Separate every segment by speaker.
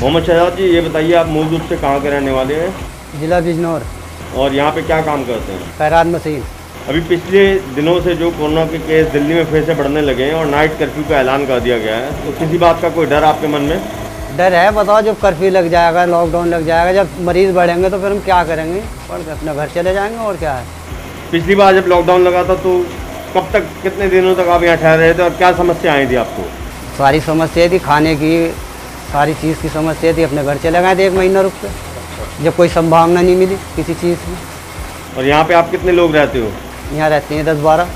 Speaker 1: मोहम्मद शहजाद जी, ये बताइए आप मूल रूप से कहाँ के रहने वाले हैं?
Speaker 2: जिला बिजनौर।
Speaker 1: और यहाँ पे क्या काम करते हैं?
Speaker 2: खैरात मशीन।
Speaker 1: अभी पिछले दिनों से जो कोरोना के केस दिल्ली में फिर से बढ़ने लगे हैं और नाइट कर्फ्यू का ऐलान कर दिया गया है, तो किसी बात का कोई डर आपके मन में?
Speaker 2: डर है, बताओ जब कर्फ्यू लग जाएगा, लॉकडाउन लग जाएगा, जब मरीज़ बढ़ेंगे तो फिर हम क्या करेंगे? पढ़ के अपने घर चले जाएंगे और क्या है।
Speaker 1: पिछली बार जब लॉकडाउन लगा था तो कब तक, कितने दिनों तक आप यहाँ ठहरे रहे थे और क्या समस्या आई थी आपको?
Speaker 2: सारी समस्या थी, खाने की सारी चीज़ की समस्या थी। अपने घर चले गए थे 1 महीना रुक के, जब कोई संभावना नहीं मिली किसी चीज़ की।
Speaker 1: और यहाँ पे आप कितने लोग रहते हो?
Speaker 2: यहाँ रहते हैं 10-12।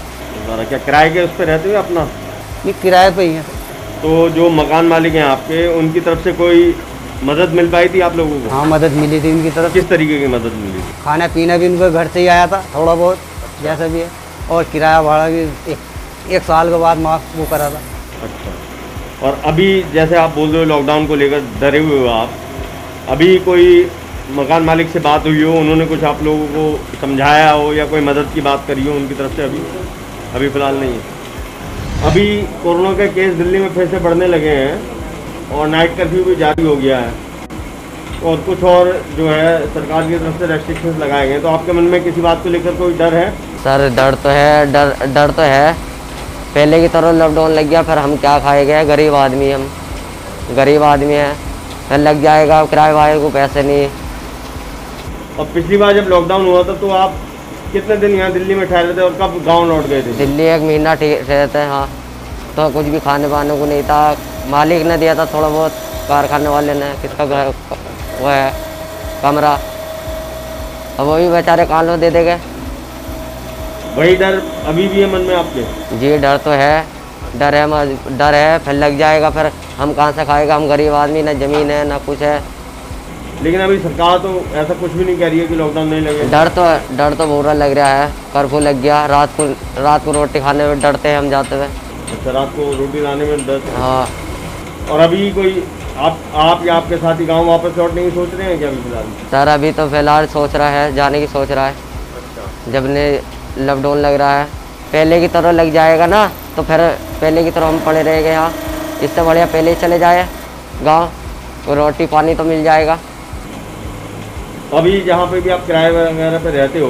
Speaker 1: क्या किराए के उस पर रहते हो अपना?
Speaker 2: नहीं, किराए पे ही है।
Speaker 1: तो जो मकान मालिक हैं आपके, उनकी तरफ से कोई मदद मिल पाई थी आप लोगों को?
Speaker 2: हाँ, मदद मिली थी उनकी तरफ।
Speaker 1: किस तरीके की मदद मिली थी?
Speaker 2: खाना पीना भी उनके घर से ही आया था थोड़ा बहुत, जैसा भी है। और किराया भाड़ा भी एक साल के बाद माफ वो करा था।
Speaker 1: अच्छा। और अभी जैसे आप बोल रहे हो लॉकडाउन को लेकर डरे हुए हो आप, अभी कोई मकान मालिक से बात हुई हो, उन्होंने कुछ आप लोगों को समझाया हो या कोई मदद की बात करी हो उनकी तरफ से? अभी फ़िलहाल नहीं है। अभी कोरोना के केस दिल्ली में फिर से बढ़ने लगे हैं और नाइट कर्फ्यू भी जारी हो गया है और कुछ और जो है सरकार की तरफ से रेस्ट्रिक्शंस लगाए गए हैं, तो आपके मन में किसी बात को लेकर कोई डर है?
Speaker 3: सर डर तो है, डर तो है। पहले की तरह लॉकडाउन लग गया, फिर हम क्या खाएंगे? गरीब आदमी, हम गरीब आदमी हैं, फिर लग जाएगा किराए वाले को पैसे नहीं।
Speaker 1: और पिछली बार जब लॉकडाउन हुआ था तो आप कितने दिन यहाँ दिल्ली में ठहरे थे और कब गांव लौट गए थे?
Speaker 3: दिल्ली 1 महीना रहे थे। हाँ, तो कुछ भी खाने पाने को नहीं था। मालिक ने दिया था थोड़ा बहुत, कारखाने वाले ने, किसका घर वो है कमरा, अब वो भी बेचारे कानों दे गए।
Speaker 1: वही डर अभी भी है मन में आपके?
Speaker 3: जी डर तो है, डर है। फिर लग जाएगा, फिर हम कहाँ से खाएगा? हम गरीब आदमी, ना ज़मीन है ना कुछ है।
Speaker 1: लेकिन अभी सरकार तो ऐसा कुछ भी नहीं कह रही है कि लॉकडाउन नहीं लगेगा।
Speaker 3: डर तो बुरा लग रहा है। कर्फ्यू लग गया, रात को रोटी खाने में डरते हैं हम जाते हुए।
Speaker 1: अच्छा, रात को रोटी लाने में डर?
Speaker 3: हाँ।
Speaker 1: और अभी कोई आप या आपके साथी गांव वापस लौटने की सोच रहे हैं क्या अभी फिलहाल?
Speaker 3: सर अभी तो फिलहाल सोच रहा है, जाने की सोच रहा है।
Speaker 1: अच्छा।
Speaker 3: जब ने लॉकडाउन लग रहा है, पहले की तरह लग जाएगा ना, तो फिर पहले की तरह हम पड़े रहेंगे यहाँ। इससे बढ़िया पहले ही चले जाए गाँव, तो रोटी पानी तो मिल जाएगा।
Speaker 1: अभी जहाँ पे भी आप किराए वगैरह पे रहते हो,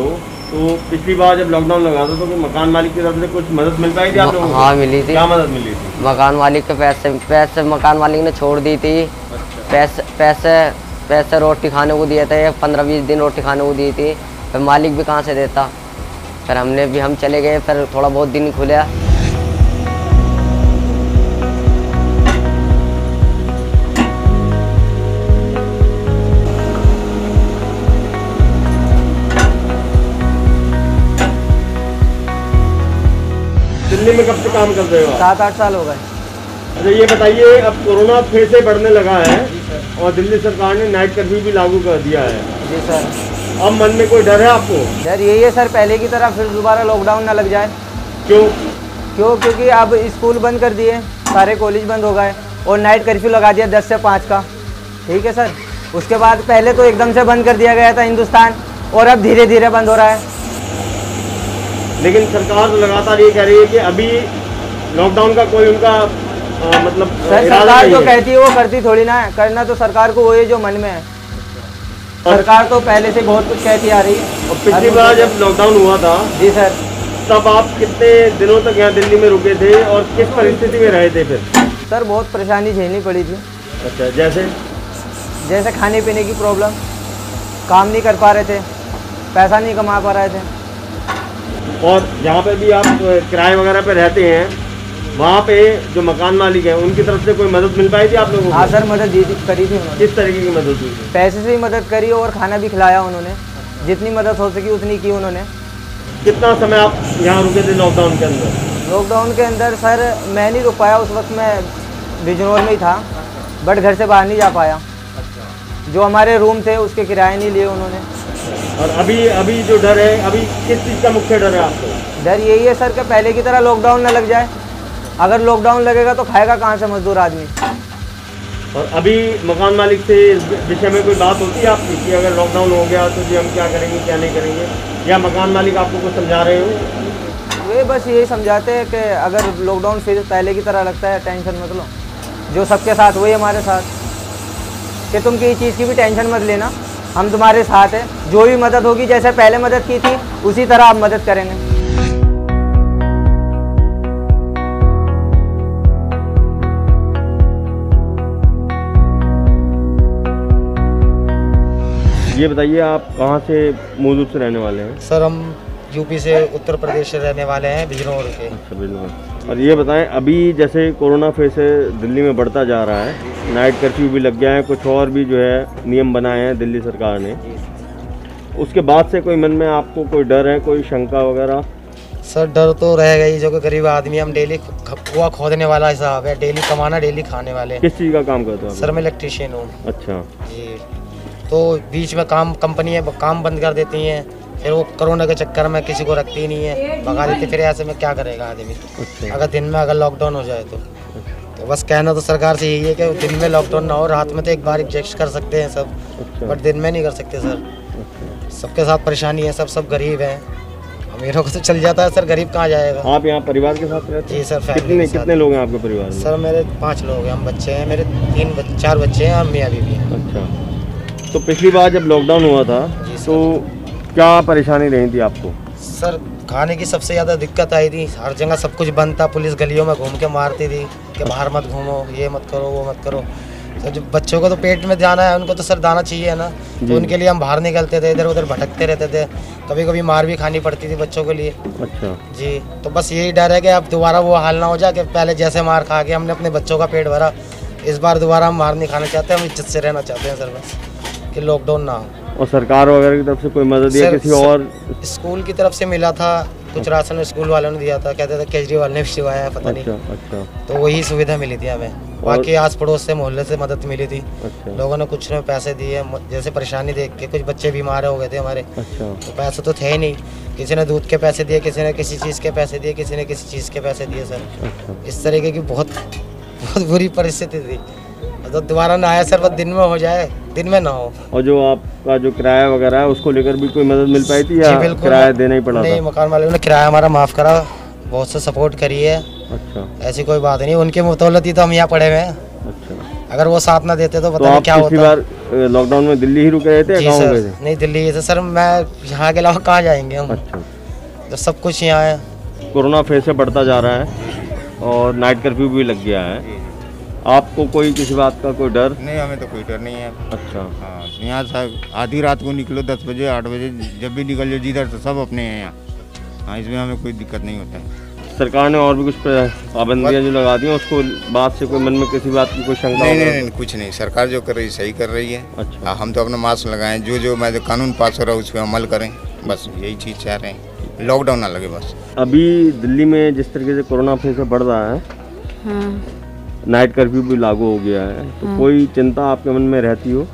Speaker 1: तो पिछली बार जब लॉकडाउन लगा था तो मकान मालिक की तरफ से कुछ मदद मिल पाई थी आप लोगों को?
Speaker 3: हाँ मिली थी।
Speaker 1: क्या मदद मिली थी?
Speaker 3: मकान मालिक के पैसे मकान मालिक ने छोड़ दी थी।
Speaker 1: अच्छा।
Speaker 3: पैसे रोटी खाने को दिए थे, 15-20 दिन रोटी खाने को दी थी। फिर मालिक भी कहाँ से देता? फिर हम चले गए, फिर थोड़ा बहुत दिन खुला।
Speaker 1: दिल्ली में कब से काम कर रहे हो आप?
Speaker 2: 7-8 साल हो गए।
Speaker 1: अच्छा, ये बताइए, अब कोरोना फिर से बढ़ने लगा है और दिल्ली सरकार ने नाइट कर्फ्यू भी लागू कर दिया है।
Speaker 2: जी सर।
Speaker 1: अब मन में कोई डर है आपको?
Speaker 2: डर यही है सर, पहले की तरह फिर दोबारा लॉकडाउन ना लग जाए। क्योंकि अब स्कूल बंद कर दिए, सारे कॉलेज बंद हो गए और नाइट कर्फ्यू लगा दिया 10 से 5 का। ठीक है सर। उसके बाद पहले तो एकदम से बंद कर दिया गया था हिंदुस्तान, और अब धीरे धीरे बंद हो रहा है।
Speaker 1: लेकिन सरकार लगातार ये कह रही है कि अभी लॉकडाउन का कोई उनका मतलब
Speaker 2: सर, सरकार जो कहती है वो करती थोड़ी ना है। करना तो सरकार को वो है जो मन में है। सरकार तो पहले से बहुत कुछ कहती आ रही है।
Speaker 1: और पिछली बार जब लॉकडाउन हुआ था,
Speaker 2: जी सर,
Speaker 1: तब आप कितने दिनों तक यहाँ दिल्ली में रुके थे और किस परिस्थिति में रहे थे फिर?
Speaker 2: सर बहुत परेशानी झेलनी पड़ी थी।
Speaker 1: अच्छा, जैसे
Speaker 2: खाने पीने की प्रॉब्लम, काम नहीं कर पा रहे थे, पैसा नहीं कमा पा रहे थे।
Speaker 1: और जहाँ पे भी आप किराए वगैरह पे रहते हैं, वहाँ पे जो मकान मालिक है उनकी तरफ से कोई मदद मिल पाई थी आप लोगों को?
Speaker 2: हाँ सर, मदद करी थी उन्होंने।
Speaker 1: किस तरीके की मदद हुई थी?
Speaker 2: पैसे से ही मदद करी और खाना भी खिलाया उन्होंने। जितनी मदद हो सकी उतनी की उन्होंने।
Speaker 1: कितना समय आप यहाँ रुके थे लॉकडाउन के अंदर?
Speaker 2: लॉकडाउन के अंदर सर मैं नहीं रुक पाया, उस वक्त मैं बिजनौर में ही था, बट घर से बाहर नहीं जा पाया। जो हमारे रूम थे उसके किराए नहीं लिए उन्होंने।
Speaker 1: और अभी जो डर है, अभी किस चीज़ का मुख्य डर है आपको?
Speaker 2: डर यही है सर कि पहले की तरह लॉकडाउन ना लग जाए। अगर लॉकडाउन लगेगा तो खाएगा कहाँ से मजदूर आदमी?
Speaker 1: और अभी मकान मालिक से इस विषय में कोई बात होती है आपकी कि अगर लॉकडाउन हो गया तो जी हम क्या करेंगे क्या नहीं करेंगे, या मकान मालिक आपको कुछ समझा रहे हो?
Speaker 2: वे बस यही समझाते हैं कि अगर लॉकडाउन फिर पहले की तरह लगता है टेंशन मत लो, जो सबके साथ वही हमारे साथ, कि तुम किसी चीज़ की भी टेंशन मत लेना, हम तुम्हारे साथ हैं, जो भी मदद होगी जैसे पहले मदद की थी उसी तरह आप मदद करेंगे।
Speaker 1: ये बताइए आप कहाँ से मूल रूप से रहने वाले हैं?
Speaker 4: सर हम यूपी से उत्तर प्रदेश से रहने वाले हैं, बिजनौर के।
Speaker 1: अच्छा, बिजनौर। और ये बताएं अभी जैसे कोरोना फेस दिल्ली में बढ़ता जा रहा है, नाइट कर्फ्यू भी लग गया है, कुछ और भी जो है नियम बनाए हैं दिल्ली सरकार ने, उसके बाद से कोई मन में आपको कोई डर है, कोई शंका वगैरह?
Speaker 4: सर डर तो रहेगा ही, जो कि गरीब आदमी, हम डेली कुआं खोदने वाला हिसाब है, डेली कमाना डेली खाने वाले।
Speaker 1: किस चीज़ का काम करते हो आप?
Speaker 4: सर मैं इलेक्ट्रीशियन हूँ।
Speaker 1: अच्छा
Speaker 4: जी, तो बीच में कंपनी काम बंद कर देती हैं, फिर वो कोरोना के चक्कर में किसी को रखती नहीं है, भगा देती, फिर ऐसे में क्या करेगा आदमी?
Speaker 1: अच्छा।
Speaker 4: अगर दिन में अगर लॉकडाउन हो जाए तो बस कहना तो सरकार से यही है कि दिन में लॉकडाउन ना हो, रात में तो एक बार एडजस्ट कर सकते हैं सब।
Speaker 1: अच्छा।
Speaker 4: बट दिन में नहीं कर सकते सर। सबके साथ परेशानी है, सब गरीब हैं, अमीरों को तो चल जाता है सर, गरीब कहाँ जाएगा?
Speaker 1: आप यहाँ परिवार के साथ रहते हैं?
Speaker 4: जी सर, फैमिली के साथ।
Speaker 1: कितने लोग हैं आपके परिवार में?
Speaker 4: सर मेरे 5 लोग हैं, हम बच्चे हैं, मेरे 4 बच्चे हैं और मियाँ बीवी हैं।
Speaker 1: अच्छा, तो पिछली बार जब लॉकडाउन हुआ था तो क्या परेशानी रही थी आपको?
Speaker 4: सर खाने की सबसे ज़्यादा दिक्कत आई थी, हर जगह सब कुछ बंद था, पुलिस गलियों में घूम के मारती थी कि बाहर मत घूमो, ये मत करो, वो मत करो। सर जो बच्चों को तो पेट में जाना है, उनको तो सर दाना चाहिए ना, तो उनके लिए हम बाहर निकलते थे, इधर उधर भटकते रहते थे, कभी कभी मार भी खानी पड़ती थी बच्चों के लिए।
Speaker 1: अच्छा
Speaker 4: जी, तो बस यही डर है कि अब दोबारा वो हाल ना हो जाए कि पहले जैसे मार खा के हमने अपने बच्चों का पेट भरा, इस बार दोबारा हम मार नहीं खाना चाहते, हम इज्जत से रहना चाहते हैं सर, बस कि लॉकडाउन ना हो।
Speaker 1: और सरकार वगैरह की तरफ से कोई मदद या किसी और?
Speaker 4: स्कूल की तरफ से मिला था कुछ राशन, स्कूल वालों ने दिया था, कहते थे केजरीवाल ने भी सिवाया है, पता नहीं।
Speaker 1: अच्छा।
Speaker 4: तो वही सुविधा मिली थी हमें, बाकी आस पड़ोस से मोहल्ले से मदद मिली थी।
Speaker 1: अच्छा।
Speaker 4: लोगों ने कुछ ने पैसे दिए, जैसे परेशानी देख के, कुछ बच्चे बीमार हो गए थे हमारे।
Speaker 1: अच्छा।
Speaker 4: तो पैसे तो थे ही नहीं, किसी ने दूध के पैसे दिए, किसी ने किसी चीज़ के पैसे दिए, किसी ने किसी चीज़ के पैसे दिए सर।
Speaker 1: अच्छा।
Speaker 4: इस तरीके की बहुत बुरी परिस्थिति थी। तो दोबारा ना आया सर, बस दिन में हो जाए, दिन में ना हो।
Speaker 1: और जो आपका जो किराया वगैरह है उसको लेकर भी कोई मदद मिल पाई थी या किराया देना ही पड़ा?
Speaker 4: नहीं, मकान मालिक ने किराया हमारा माफ़ करा, बहुत से सपोर्ट करी है।
Speaker 1: अच्छा।
Speaker 4: ऐसी कोई बात नहीं, उनके मुतौलत ही तो हम यहाँ पड़े हुए हैं।
Speaker 1: अच्छा।
Speaker 4: अगर वो साथ ना देते तो
Speaker 1: तो
Speaker 4: पता नहीं क्या होता।
Speaker 1: पिछली बार लॉकडाउन में दिल्ली ही रुके रहे थे या गाँव गए थे?
Speaker 4: नहीं, दिल्ली से सर, मैं यहाँ के अलावा कहाँ जाएंगे हम?
Speaker 1: अच्छा।
Speaker 4: तो सब कुछ यहाँ है।
Speaker 1: कोरोना फिर से बढ़ता जा रहा है और नाइट कर्फ्यू भी लग गया है, आपको कोई किसी बात का कोई डर?
Speaker 5: नहीं, हमें तो कोई डर नहीं है।
Speaker 1: अच्छा।
Speaker 5: हाँ, यहाँ से आधी रात को निकलो, 10 बजे 8 बजे जब भी निकल जाओ, जिधर तो सब अपने हैं यहाँ। हाँ, इसमें हमें कोई दिक्कत नहीं होता है।
Speaker 1: सरकार ने और भी कुछ पाबंदियाँ जो लगा दी हैं, उसको बात से कोई मन में किसी बात की कोई शंका?
Speaker 5: नहीं, कुछ नहीं, सरकार जो कर रही है सही कर रही है।
Speaker 1: अच्छा।
Speaker 5: हाँ, हम तो अपना मास्क लगाएं, जो मैं कानून पास हो रहा है उस पर अमल करें, बस यही चीज़ चाह रहे हैं, लॉकडाउन ना लगे बस।
Speaker 1: अभी दिल्ली में जिस तरीके से कोरोना फिर से बढ़ रहा है,
Speaker 6: हाँ।
Speaker 1: नाइट कर्फ्यू भी लागू हो गया है, तो
Speaker 6: हाँ।
Speaker 1: कोई चिंता आपके मन में रहती हो?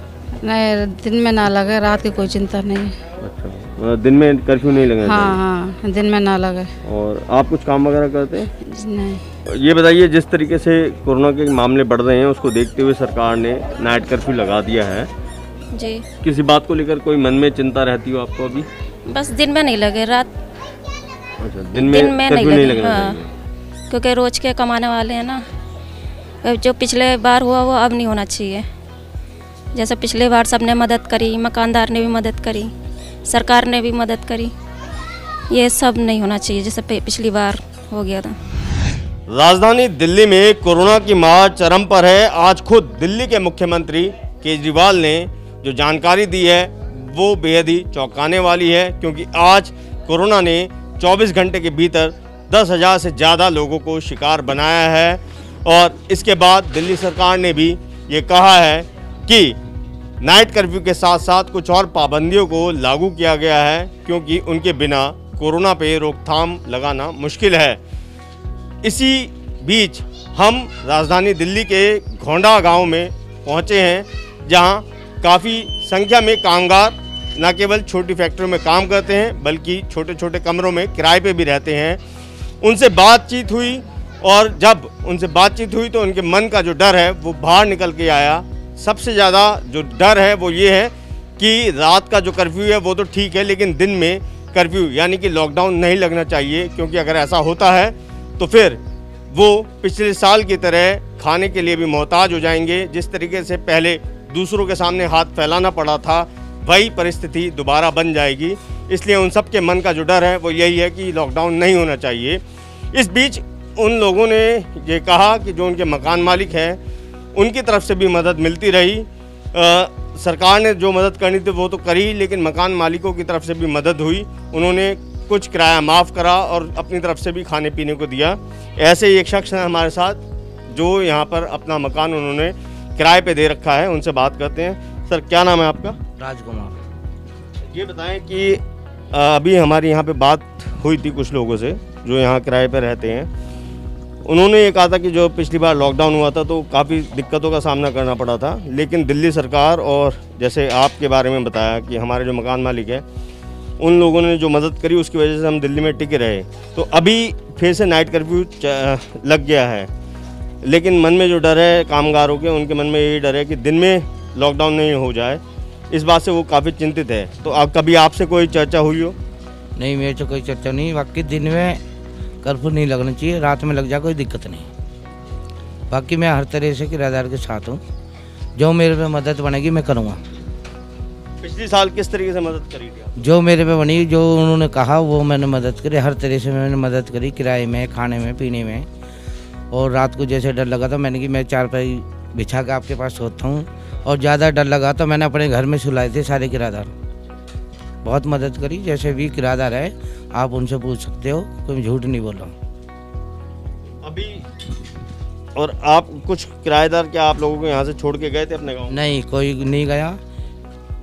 Speaker 6: नहीं, दिन में ना लगे, रात की कोई चिंता नहीं।
Speaker 1: अच्छा, मतलब दिन में कर्फ्यू नहीं लगना चाहिए?
Speaker 6: हाँ, दिन में ना लगे।
Speaker 1: और आप कुछ काम वगैरह करते हैं?
Speaker 6: नहीं।
Speaker 1: ये बताइए, जिस तरीके से कोरोना के मामले बढ़ रहे हैं उसको देखते हुए सरकार ने नाइट कर्फ्यू लगा दिया है
Speaker 7: जी,
Speaker 1: किसी बात को लेकर कोई मन में चिंता रहती हो आपको अभी?
Speaker 7: बस दिन में नहीं लगे, रात।
Speaker 1: अच्छा, दिन में
Speaker 7: नहीं
Speaker 1: लगना
Speaker 7: लगे। हाँ,
Speaker 1: चाहिए।
Speaker 7: क्योंकि रोज के कमाने वाले हैं ना, जो पिछले बार हुआ वो अब नहीं होना चाहिए। जैसे पिछले बार सबने मदद करी, मकानदार ने भी मदद करी, सरकार ने भी मदद करी, ये सब नहीं होना चाहिए जैसे पिछली बार हो गया था।
Speaker 1: राजधानी दिल्ली में कोरोना की मार चरम पर है। आज खुद दिल्ली के मुख्यमंत्री केजरीवाल ने जो जानकारी दी है वो बेहद ही चौंकाने वाली है, क्योंकि आज कोरोना ने 24 घंटे के भीतर 10,000 से ज़्यादा लोगों को शिकार बनाया है। और इसके बाद दिल्ली सरकार ने भी ये कहा है कि नाइट कर्फ्यू के साथ साथ कुछ और पाबंदियों को लागू किया गया है, क्योंकि उनके बिना कोरोना पे रोकथाम लगाना मुश्किल है। इसी बीच हम राजधानी दिल्ली के घोंडा गांव में पहुंचे हैं, जहां काफ़ी संख्या में कामगार न केवल छोटी फैक्ट्रियों में काम करते हैं बल्कि छोटे छोटे कमरों में किराए पे भी रहते हैं। उनसे बातचीत हुई और जब उनसे बातचीत हुई तो उनके मन का जो डर है वो बाहर निकल के आया। सबसे ज़्यादा जो डर है वो ये है कि रात का जो कर्फ्यू है वो तो ठीक है, लेकिन दिन में कर्फ्यू यानी कि लॉकडाउन नहीं लगना चाहिए, क्योंकि अगर ऐसा होता है तो फिर वो पिछले साल की तरह खाने के लिए भी मोहताज हो जाएंगे। जिस तरीके से पहले दूसरों के सामने हाथ फैलाना पड़ा था, वही परिस्थिति दोबारा बन जाएगी। इसलिए उन सब के मन का जो डर है वो यही है कि लॉकडाउन नहीं होना चाहिए। इस बीच उन लोगों ने ये कहा कि जो उनके मकान मालिक हैं उनकी तरफ से भी मदद मिलती रही। सरकार ने जो मदद करनी थी वो तो करी, लेकिन मकान मालिकों की तरफ से भी मदद हुई। उन्होंने कुछ किराया माफ़ करा और अपनी तरफ से भी खाने पीने को दिया। ऐसे ही एक शख्स है हमारे साथ जो यहाँ पर अपना मकान उन्होंने किराए पे दे रखा है, उनसे बात करते हैं। सर, क्या नाम है आपका?
Speaker 8: राजकुमार।
Speaker 1: ये बताएं कि अभी हमारी यहाँ पे बात हुई थी कुछ लोगों से जो यहाँ किराए पे रहते हैं। उन्होंने ये कहा था कि जो पिछली बार लॉकडाउन हुआ था तो काफ़ी दिक्कतों का सामना करना पड़ा था, लेकिन दिल्ली सरकार और जैसे आपके बारे में बताया कि हमारे जो मकान मालिक हैं उन लोगों ने जो मदद करी उसकी वजह से हम दिल्ली में टिके रहे। तो अभी फिर से नाइट कर्फ्यू लग गया है, लेकिन मन में जो डर है कामगारों के, उनके मन में यही डर है कि दिन में लॉकडाउन नहीं हो जाए। इस बात से वो काफ़ी चिंतित है। तो कभी आपसे कोई चर्चा हुई हो?
Speaker 8: नहीं, मेरे से कोई चर्चा नहीं। बाकी दिन में कर्फ्यू नहीं लगना चाहिए, रात में लग जाए कोई दिक्कत नहीं। बाकी मैं हर तरह से किराएदार के साथ हूँ, जो मेरे पे मदद बनेगी मैं करूँगा।
Speaker 1: पिछले साल किस तरीके से मदद करी थी?
Speaker 8: जो मेरे पे बनी, जो उन्होंने कहा वो मैंने मदद करी। हर तरह से मैंने मदद करी, किराए में, खाने में, पीने में। और रात को जैसे डर लगा था मैंने कि मैं चारपाई बिछा के आपके पास सोता हूँ, और ज़्यादा डर लगा तो मैंने अपने घर में सुलाए थे सारे किराएदार। बहुत मदद करी। जैसे भी किराएदार है आप उनसे पूछ सकते हो, कोई झूठ नहीं बोल रहा हूँ।
Speaker 1: अभी और आप कुछ किराएदार क्या आप लोगों को यहाँ से छोड़ के गए थे अपने गाँव?
Speaker 8: नहीं, कोई नहीं गया,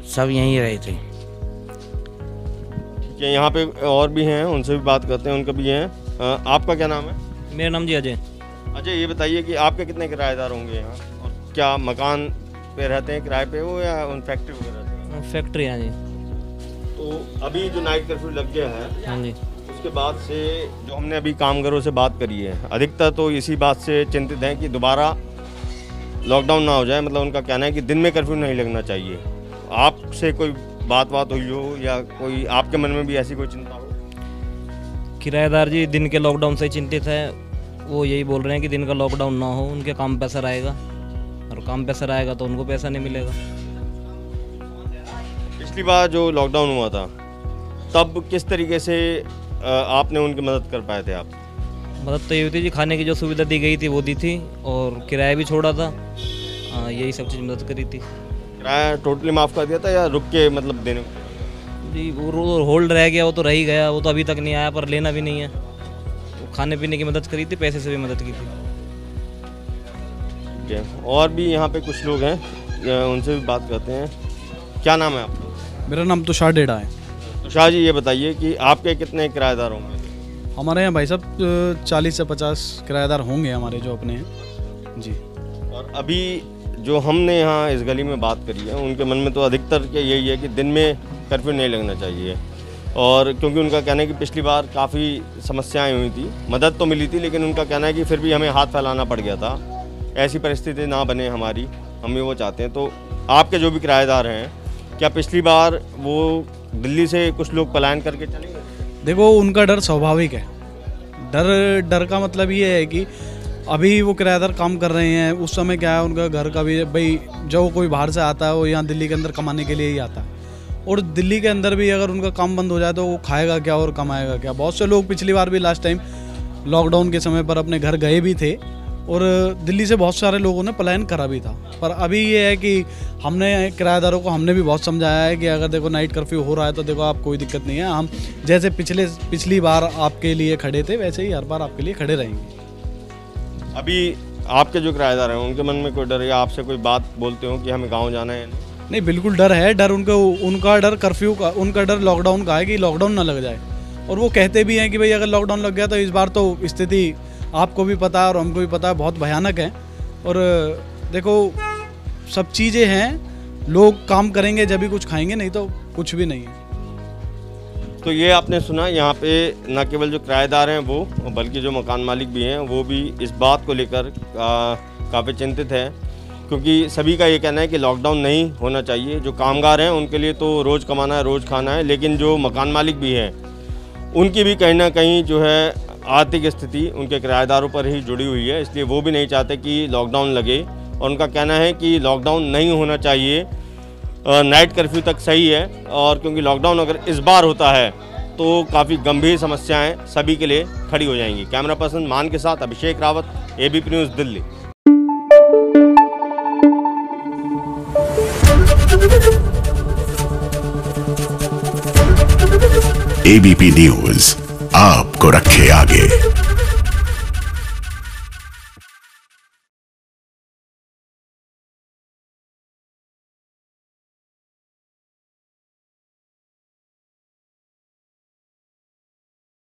Speaker 8: सब यहीं रहे थे।
Speaker 1: कि यहाँ पे और भी हैं, उनसे भी बात करते हैं, उनका भी हैं। आपका क्या नाम है?
Speaker 9: मेरा नाम जी अजय।
Speaker 1: अजय, ये बताइए कि आपके कितने किराएदार होंगे यहाँ, और क्या मकान पे रहते हैं किराए पे हो या उन फैक्ट्री पे रहते हैं?
Speaker 9: फैक्ट्री है जी।
Speaker 1: तो अभी जो नाइट कर्फ्यू लग गया है,
Speaker 9: हाँ जी,
Speaker 1: उसके बाद से जो हमने अभी कामगारों से बात करी है, अधिकतर तो इसी बात से चिंतित हैं कि दोबारा लॉकडाउन ना हो जाए। मतलब उनका कहना है कि दिन में कर्फ्यू नहीं लगना चाहिए। आपसे कोई बात हुई हो या कोई आपके मन में भी ऐसी कोई चिंता हो?
Speaker 9: किराएदार जी दिन के लॉकडाउन से चिंतित है। वो यही बोल रहे हैं कि दिन का लॉकडाउन ना हो, उनके काम पैसा रहेगा, और काम पैसा रहेगा तो उनको पैसा नहीं मिलेगा।
Speaker 1: पिछली बार जो लॉकडाउन हुआ था तब किस तरीके से आपने उनकी मदद कर पाए थे? आप
Speaker 9: मदद तो ये हुई थी जी, खाने की जो सुविधा दी गई थी वो दी थी, और किराया भी छोड़ा था। यही सब चीज़ मदद करी थी।
Speaker 1: किराया टोटली माफ़ कर दिया था या रुक के मतलब देने को?
Speaker 9: जी, वो होल्ड रह गया, वो तो रह ही गया, वो तो अभी तक नहीं आया, पर लेना भी नहीं है। वो खाने पीने की मदद करी थी, पैसे से भी मदद की थी।
Speaker 1: और भी यहाँ पे कुछ लोग हैं, उनसे भी बात करते हैं। क्या नाम है आपका?
Speaker 10: मेरा नाम तुषार डेढ़ा है।
Speaker 1: तुषार जी, ये बताइए कि आपके कितने किराएदार होंगे?
Speaker 10: हमारे यहाँ भाई साहब 40 से 50 किराएदार होंगे हमारे जो अपने हैं जी।
Speaker 1: और अभी जो हमने यहाँ इस गली में बात करी है उनके मन में तो अधिकतर के यही है कि दिन में कर्फ्यू नहीं लगना चाहिए। और क्योंकि उनका कहना है कि पिछली बार काफ़ी समस्याएं हुई थी, मदद तो मिली थी, लेकिन उनका कहना है कि फिर भी हमें हाथ फैलाना पड़ गया था। ऐसी परिस्थिति ना बने हमारी, हम भी वो चाहते हैं। तो आपके जो भी किराएदार हैं, क्या पिछली बार वो दिल्ली से कुछ लोग पलायन करके चले गए?
Speaker 10: देखो, उनका डर स्वाभाविक है। डर का मतलब ये है कि अभी वो किराएदार काम कर रहे हैं, उस समय क्या है उनका घर का भी, भाई जो कोई बाहर से आता है वो यहाँ दिल्ली के अंदर कमाने के लिए ही आता है, और दिल्ली के अंदर भी अगर उनका काम बंद हो जाए तो वो खाएगा क्या और कमाएगा क्या। बहुत से लोग पिछली बार भी लास्ट टाइम लॉकडाउन के समय पर अपने घर गए भी थे, और दिल्ली से बहुत सारे लोगों ने पलायन करा भी था। पर अभी ये है कि हमने किराएदारों को हमने भी बहुत समझाया है कि अगर देखो नाइट कर्फ्यू हो रहा है तो देखो आप कोई दिक्कत नहीं है, हम जैसे पिछली बार आपके लिए खड़े थे वैसे ही हर बार आपके लिए खड़े रहेंगे।
Speaker 1: अभी आपके जो किराएदार हैं उनके मन में कोई डर या आपसे कोई बात बोलते हो कि हमें गाँव जाना है?
Speaker 10: नहीं, बिल्कुल डर है। डर उनका डर कर्फ्यू का, उनका डर लॉकडाउन का है कि लॉकडाउन ना लग जाए। और वो कहते भी हैं कि भाई अगर लॉकडाउन लग गया तो इस बार तो स्थिति आपको भी पता है और हमको भी पता है बहुत भयानक है। और देखो, सब चीज़ें हैं, लोग काम करेंगे जब भी कुछ खाएंगे, नहीं तो कुछ भी नहीं है।
Speaker 1: तो ये आपने सुना, यहाँ पे न केवल जो किराएदार हैं वो, बल्कि जो मकान मालिक भी हैं वो भी इस बात को लेकर काफ़ी चिंतित है, क्योंकि सभी का ये कहना है कि लॉकडाउन नहीं होना चाहिए। जो कामगार हैं उनके लिए तो रोज़ कमाना है, रोज़ खाना है, लेकिन जो मकान मालिक भी हैं उनकी भी कहीं ना कहीं जो है आर्थिक स्थिति उनके किराएदारों पर ही जुड़ी हुई है, इसलिए वो भी नहीं चाहते कि लॉकडाउन लगे। और उनका कहना है कि लॉकडाउन नहीं होना चाहिए, नाइट कर्फ्यू तक सही है। और क्योंकि लॉकडाउन अगर इस बार होता है तो काफ़ी गंभीर समस्याएं सभी के लिए खड़ी हो जाएंगी। कैमरा पर्सन मान के साथ Abhishek Rawat, ABP news, Delhi.
Speaker 11: ABP news आपको रखे आगे।